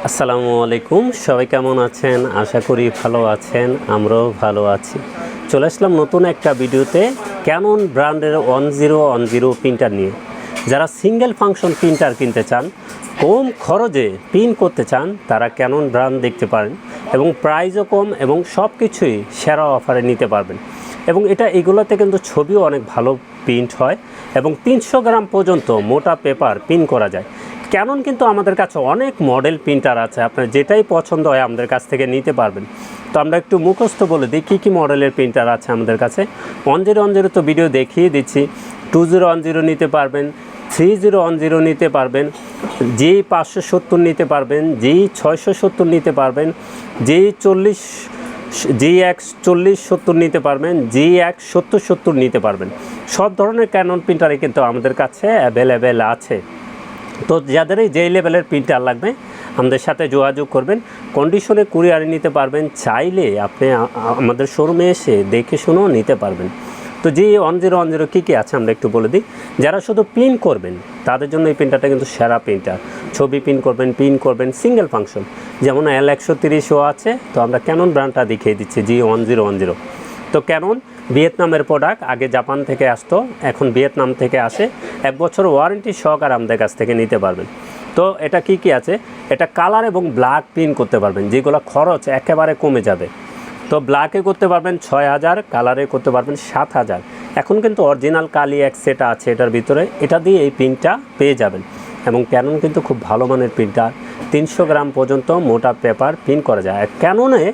আসসালামু আলাইকুম, সবাই কেমন আছেন? আশা করি ভালো আছেন, আমরাও ভালো আছি। চলে আসলাম নতুন একটা ভিডিওতে ক্যানন ব্র্যান্ডের 1010 প্রিন্টার নিয়ে। যারা সিঙ্গেল ফাংশন প্রিন্টার কিনতে চান, কম খরচে প্রিন্ট করতে চান, তারা ক্যানন ব্র্যান্ড দেখতে পারেন এবং প্রাইসও কম এবং সব কিছুই সেরা অফারে নিতে পারবেন। এবং এগুলোতে কিন্তু ছবিও অনেক ভালো প্রিন্ট হয় এবং 300 গ্রাম পর্যন্ত মোটা পেপার প্রিন্ট করা যায়। ক্যানন কিন্তু আমাদের কাছে অনেক মডেল প্রিন্টার আছে, আপনার যেটাই পছন্দ হয় আমাদের কাছ থেকে নিতে পারবেন। তো আমরা একটু মুখস্থ বলে দিই কী কী মডেলের প্রিন্টার আছে আমাদের কাছে। 1010 তো ভিডিও দেখিয়ে দিচ্ছি। 2010 নিতে পারবেন, 3010 নিতে পারবেন, G570 নিতে পারবেন, G670 নিতে পারবেন, GX4070 নিতে পারবেন, GX7070 নিতে পারবেন। সব ধরনের ক্যানন প্রিন্টারই কিন্তু আমাদের কাছে অ্যাভেলেবেল আছে। তো যাদেরই যেই লেভেলের প্রিন্টার লাগবে আমাদের সাথে যোগাযোগ করবেন। কন্ডিশনে কুরিয়ারে নিতে পারবেন, চাইলে আপনি আমাদের শোরুমে এসে দেখে শুনেও নিতে পারবেন। তো G1010 কী কী আছে আমরা একটু বলে দিই। যারা শুধু প্রিন্ট করবেন তাদের জন্য এই প্রিন্টারটা কিন্তু সেরা প্রিন্টার। ছবি প্রিন্ট করবেন সিঙ্গেল ফাংশন, যেমন L130ও আছে। তো আমরা ক্যানন ব্র্যান্ডটা দেখিয়ে দিচ্ছি, G1010। তো ক্যানন ভিয়েতনামের প্রোডাক্ট, আগে জাপান থেকে আসতো, এখন ভিয়েতনাম থেকে আসে। 1 বছর ওয়ারেন্টি সহকারে আমাদের কাছ থেকে নিতে পারবেন। তো এটা কি কি আছে, এটা কালার এবং ব্ল্যাক প্রিন্ট করতে পারবেন, যেগুলো খরচ একেবারে কমে যাবে। তো ব্ল্যাকে করতে পারবেন 6000, কালারে করতে পারবেন 7000। এখন কিন্তু অরিজিনাল কালি এক সেট আছে এটার ভিতরে, এটা দিয়ে এই প্রিন্টটা পেয়ে যাবেন। এবং ক্যানন কিন্তু খুব ভালো মানের প্রিন্টার, 300 গ্রাম পর্যন্ত মোটা পেপার প্রিন্ট করা যায়। আর ক্যাননে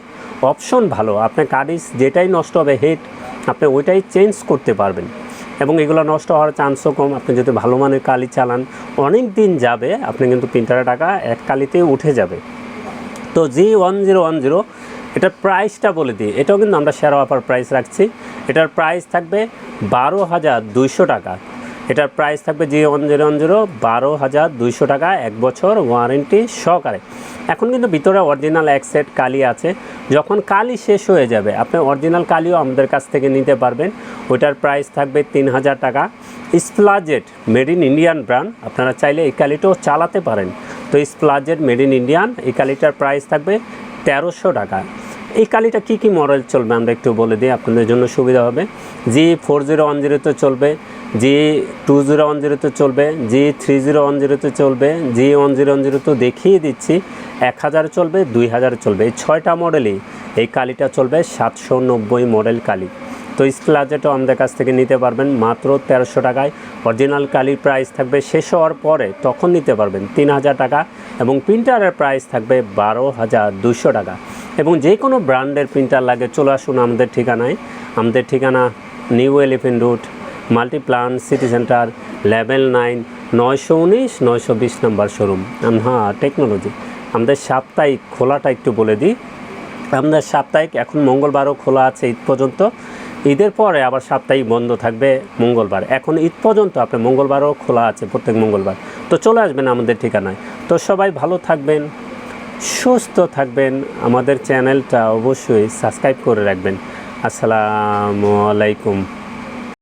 অপশন ভালো, আপনার কার্ডিস যেটাই নষ্ট হবে হেড, আপনি ওইটাই চেঞ্জ করতে পারবেন এবং এগুলো নষ্ট হওয়ার চান্সও কম। আপনি যদি ভালো মানের কালি চালান অনেক দিন যাবে, আপনি কিন্তু প্রিন্টারের টাকা এক কালিতে উঠে যাবে। তো G1010 এটার প্রাইসটা বলে দিই, এটাও কিন্তু আমরা সেরা অফার প্রাইস রাখছি। এটার প্রাইস থাকবে 12,200 টাকা। এটার প্রাইস থাকবে G1010 12,200 টাকা, 1 বছর ওয়ারেন্টি সহকারে। এখন কিন্তু ভিতরে অরিজিনাল এক সেট কালি আছে, যখন কালি শেষ হয়ে যাবে আপনি অরিজিনাল কালিও আমাদের কাছ থেকে নিতে পারবেন। ওইটার প্রাইস থাকবে 3000 টাকা। স্প্লাজেট মেড ইন ইন্ডিয়ান ব্র্যান্ড, আপনারা চাইলে এই কালিটাও চালাতে পারেন। তো স্প্লাজেট মেড ইন ইন্ডিয়ান, এই কালিটার প্রাইস থাকবে 1300 টাকা। এই কালিটা কী কী মডেল চলবে আমরা একটু বলে দিই, আপনাদের জন্য সুবিধা হবে। G4010 চলবে, G2010 চলবে, G3010 চলবে, G1010 দেখিয়ে দিচ্ছি। 1000 চলবে, 2000 চলবে। এই 6টা মডেলই এই কালিটা চলবে, 790 মডেল কালি। তো স্প্লাজেটও আমাদের কাছ থেকে নিতে পারবেন মাত্র 1300 টাকায়। অরিজিনাল কালির প্রাইস থাকবে শেষ হওয়ার পরে, তখন নিতে পারবেন 3000 টাকা এবং প্রিন্টারের প্রাইস থাকবে 12,200 টাকা। এবং যে কোনো ব্র্যান্ডের প্রিন্টার লাগে চলে আসুন আমাদের ঠিকানায়। আমাদের ঠিকানা new elephant road, Multiplan city centre, level 9, 919 920 নম্বর শোরুম আনহা টেকনোলজি। আমাদের সাপ্তাহিক খোলাটা একটু বলে দিই। আমাদের সাপ্তাহিক এখন মঙ্গলবারও খোলা আছে ঈদ পর্যন্ত। ঈদের পরে আবার সাপ্তাহিক বন্ধ থাকবে মঙ্গলবার। এখন ঈদ পর্যন্ত আপনার মঙ্গলবারও খোলা আছে, প্রত্যেক মঙ্গলবার। তো চলে আসবেন আমাদের ঠিকানায়। তো সবাই ভালো থাকবেন, সুস্থ থাকবেন। আমাদের চ্যানেলটা অবশ্যই সাবস্ক্রাইব করে রাখবেন। আসসালামু আলাইকুম।